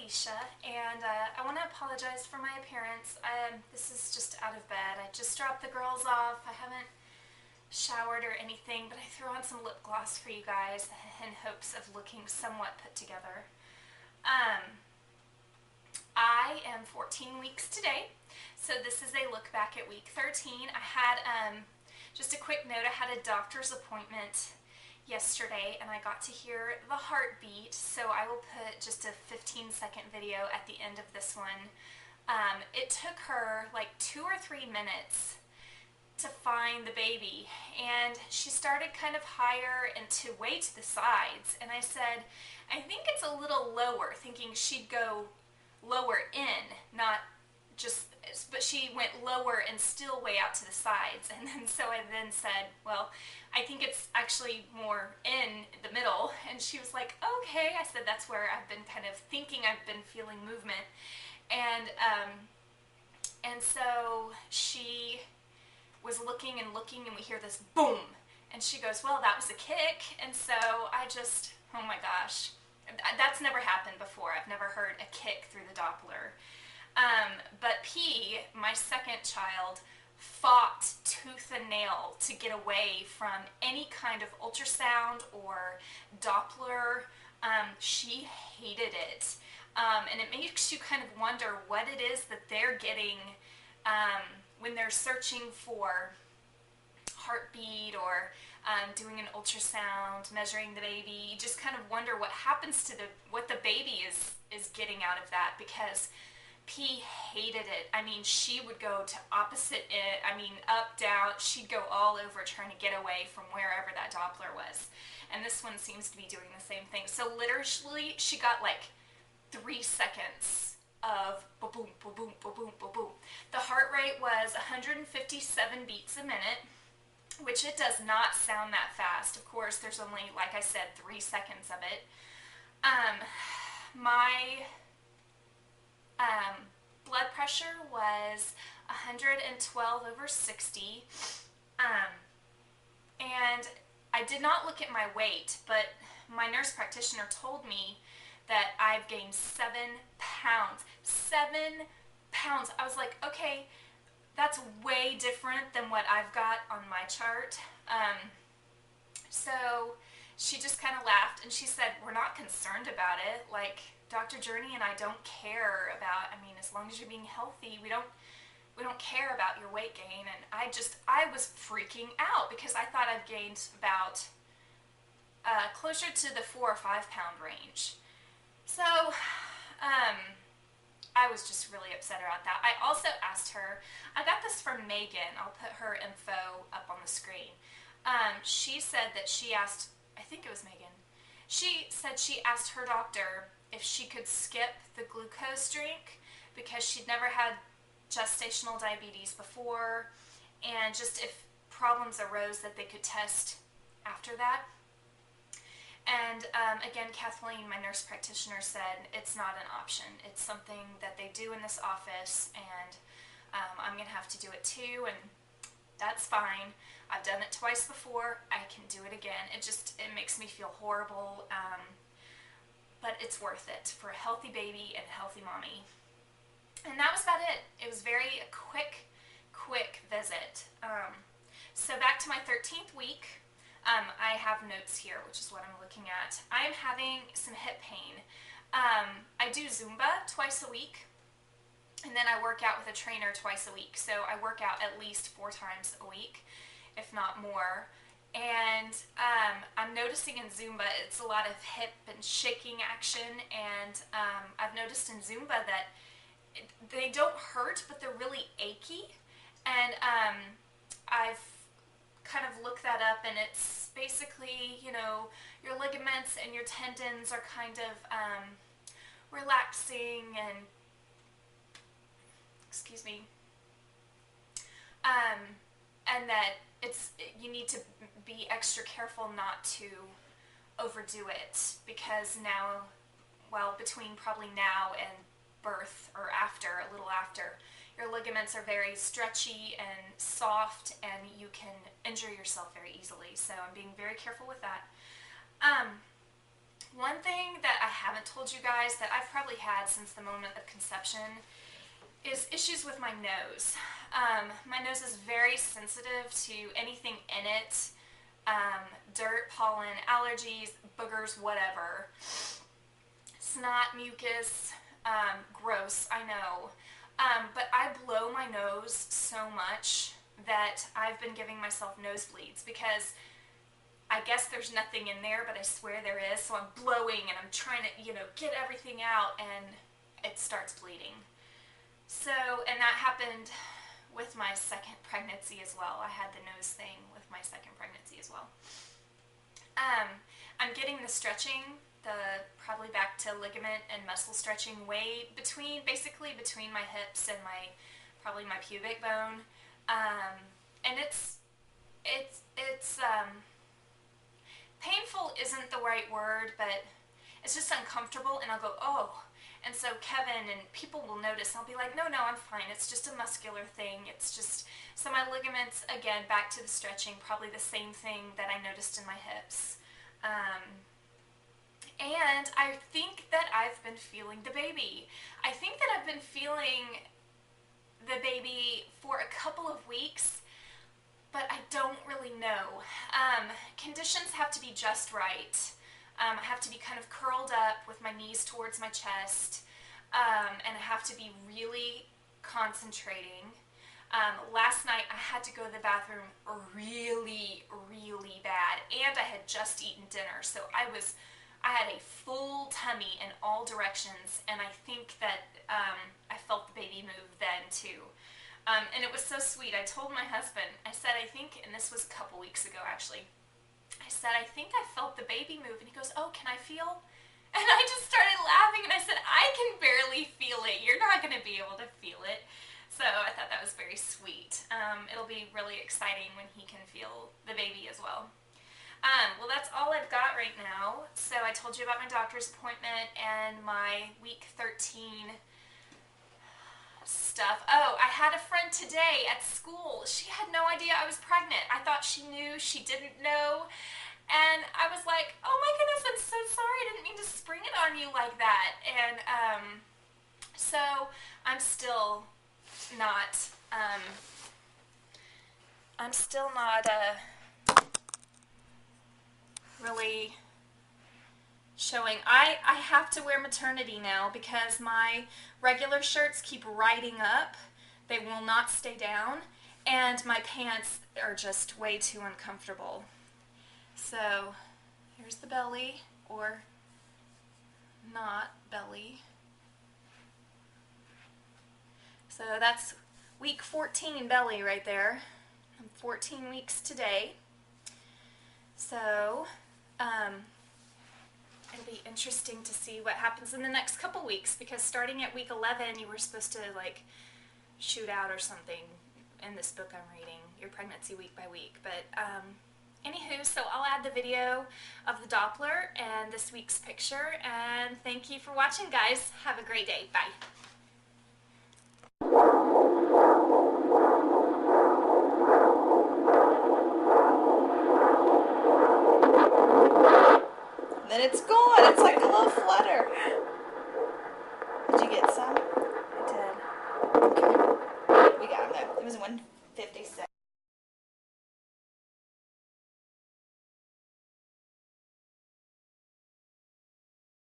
Alicia, and I want to apologize for my appearance. This is just out of bed. I just dropped the girls off. I haven't showered or anything, but I threw on some lip gloss for you guys in hopes of looking somewhat put together. I am 14 weeks today, so this is a look back at week 13. I had, just a quick note, I had a doctor's appointment yesterday and I got to hear the heartbeat, so I will put just a 15-second video at the end of this one. It took her like 2 or 3 minutes to find the baby, and she started kind of higher and to way to the sides, and I said, I think it's a little lower, thinking she'd go lower in, not just, but she went lower and still way out to the sides. And then so I then said, well, I think it's actually more in the middle. And she was like, okay. I said, that's where I've been kind of thinking, I've been feeling movement. And so she was looking and looking, and we hear this boom, and she goes, well, that was a kick. And so I just, oh my gosh, that's never happened before. I've never heard a kick through the Doppler. But P, my second child, fought tooth and nail to get away from any kind of ultrasound or Doppler. She hated it. And it makes you kind of wonder what it is that they're getting when they're searching for heartbeat or doing an ultrasound, measuring the baby. You just kind of wonder what happens to what the baby is getting out of that, because P hated it. I mean, she would go to opposite it, up, down. She'd go all over trying to get away from wherever that Doppler was. And this one seems to be doing the same thing. So literally, she got like 3 seconds of ba-boom, ba-boom, ba-boom, ba-boom. The heart rate was 157 beats a minute, which it does not sound that fast. Of course, there's only, like I said, 3 seconds of it. My blood pressure was 112/60. And I did not look at my weight, but my nurse practitioner told me that I've gained 7 pounds. 7 pounds. I was like, okay, that's way different than what I've got on my chart. So she just kind of laughed and she said, we're not concerned about it. Like, Dr. Journey and I don't care about, as long as you're being healthy, we don't care about your weight gain. And I was freaking out because I thought I've gained about closer to the 4 or 5 pound range. So, I was just really upset about that. I also asked her, I got this from Megan, I'll put her info up on the screen. She said that she asked, I think it was Megan, she said she asked her doctor if she could skip the glucose drink because she'd never had gestational diabetes before, and just if problems arose that they could test after that. And again, Kathleen, my nurse practitioner, said it's not an option. It's something that they do in this office, and I'm going to have to do it too, and that's fine. I've done it twice before. I can do it again. It makes me feel horrible, but it's worth it for a healthy baby and a healthy mommy. And that was about it. It was very quick visit. So back to my 13th week. I have notes here, which is what I'm looking at. I'm having some hip pain. I do Zumba twice a week, and then I work out with a trainer twice a week. So I work out at least 4 times a week, if not more. And I'm noticing in Zumba, it's a lot of hip and shaking action, and I've noticed in Zumba that they don't hurt, but they're really achy. And I've kind of looked that up, and it's basically, your ligaments and your tendons are kind of relaxing, and excuse me, and that you need to be extra careful not to overdo it, because now, well, between probably now and birth, or after, a little after, your ligaments are very stretchy and soft, and you can injure yourself very easily. So I'm being very careful with that. One thing that I haven't told you guys that I've probably had since the moment of conception is issues with my nose. My nose is very sensitive to anything in it, dirt, pollen, allergies, boogers, whatever. Snot, mucus, gross, I know. But I blow my nose so much that I've been giving myself nosebleeds because I guess there's nothing in there, but I swear there is. So I'm blowing and I'm trying to, get everything out, and it starts bleeding. So, and that happened with my second pregnancy as well. I had the nose thing with my second pregnancy as well. I'm getting the stretching, probably back to ligament and muscle stretching basically between my hips and probably my pubic bone. And it's painful isn't the right word, but it's just uncomfortable, and I'll go, oh. And so Kevin and people will notice, and I'll be like, no, I'm fine. It's just a muscular thing. It's just, so my ligaments, again, back to the stretching, probably the same thing that I noticed in my hips. And I think that I've been feeling the baby. I think that I've been feeling the baby for a couple of weeks, but I don't really know. Conditions have to be just right. I have to be kind of curled up with my knees towards my chest, and I have to be really concentrating. Last night I had to go to the bathroom really, really bad, and I had just eaten dinner, so I had a full tummy in all directions, and I think that I felt the baby move then too. And it was so sweet. I told my husband, I said, I think, and this was a couple weeks ago actually, I said, I think I felt the baby move, and he goes, oh, can I feel? And I just started laughing, and I said, I can barely feel it. You're not going to be able to feel it. So I thought that was very sweet. It'll be really exciting when he can feel the baby as well. Well, that's all I've got right now. So I told you about my doctor's appointment and my week 13 stuff. Oh, I had a friend today at school. She had no idea I was pregnant. I thought she knew. She didn't know. And I was like, oh my goodness, I'm so sorry. I didn't mean to spring it on you like that. And so I'm still not really showing. I have to wear maternity now because my regular shirts keep riding up. They will not stay down, and my pants are just way too uncomfortable. So here's the belly, or not belly. So that's week 14 belly right there. I'm 14 weeks today. So it'll be interesting to see what happens in the next couple weeks, because starting at week 11 you were supposed to like shoot out or something in this book I'm reading, your pregnancy week by week. But anywho, so I'll add the video of the Doppler and this week's picture, and thank you for watching, guys. Have a great day. Bye. Then it's